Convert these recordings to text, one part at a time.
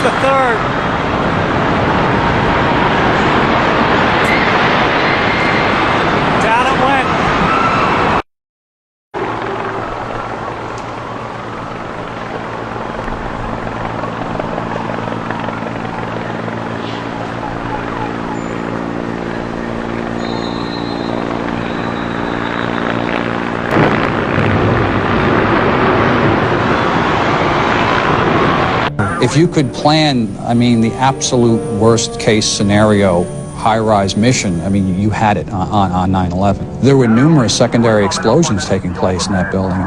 the third. Down it went. If you could plan, I mean, the absolute worst case scenario high-rise mission, I mean, you had it on 9/11. There were numerous secondary explosions taking place in that building.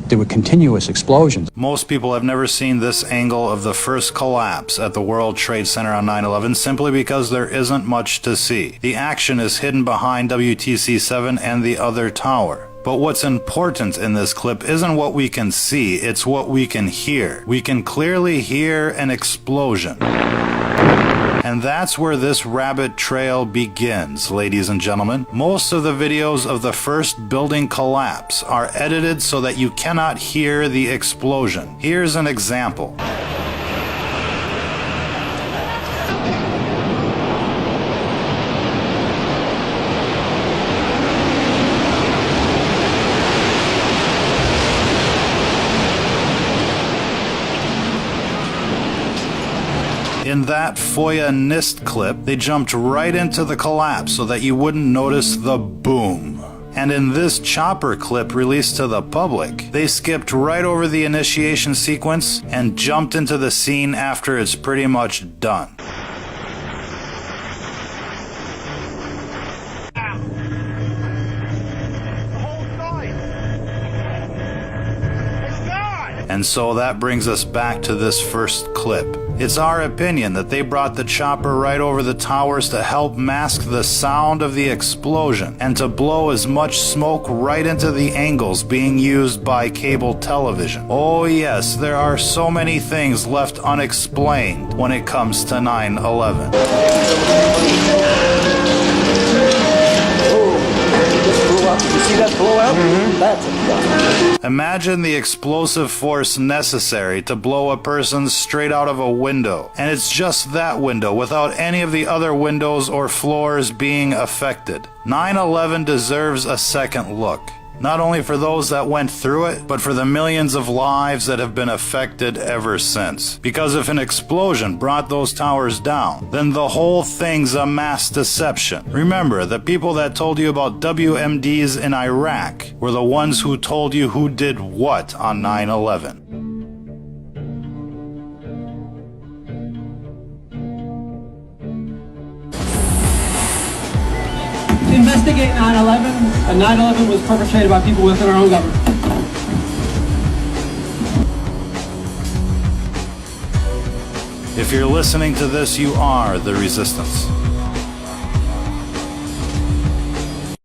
There were continuous explosions. Most people have never seen this angle of the first collapse at the World Trade Center on 9/11 simply because there isn't much to see. The action is hidden behind WTC-7 and the other tower. But what's important in this clip isn't what we can see, it's what we can hear. We can clearly hear an explosion. And that's where this rabbit trail begins, ladies and gentlemen. Most of the videos of the first building collapse are edited so that you cannot hear the explosion. Here's an example. In that FOIA NIST clip, they jumped right into the collapse so that you wouldn't notice the boom. And in this chopper clip released to the public, they skipped right over the initiation sequence and jumped into the scene after it's pretty much done. And so that brings us back to this first clip. It's our opinion that they brought the chopper right over the towers to help mask the sound of the explosion and to blow as much smoke right into the angles being used by cable television. Oh yes, there are so many things left unexplained when it comes to 9/11. You see that blowout? That's a gun. Imagine the explosive force necessary to blow a person straight out of a window. And it's just that window without any of the other windows or floors being affected. 9/11 deserves a second look. Not only for those that went through it, but for the millions of lives that have been affected ever since. Because if an explosion brought those towers down, then the whole thing's a mass deception. Remember, the people that told you about WMDs in Iraq were the ones who told you who did what on 9/11. Investigate 9/11, and 9/11 was perpetrated by people within our own government. If you're listening to this, you are the resistance.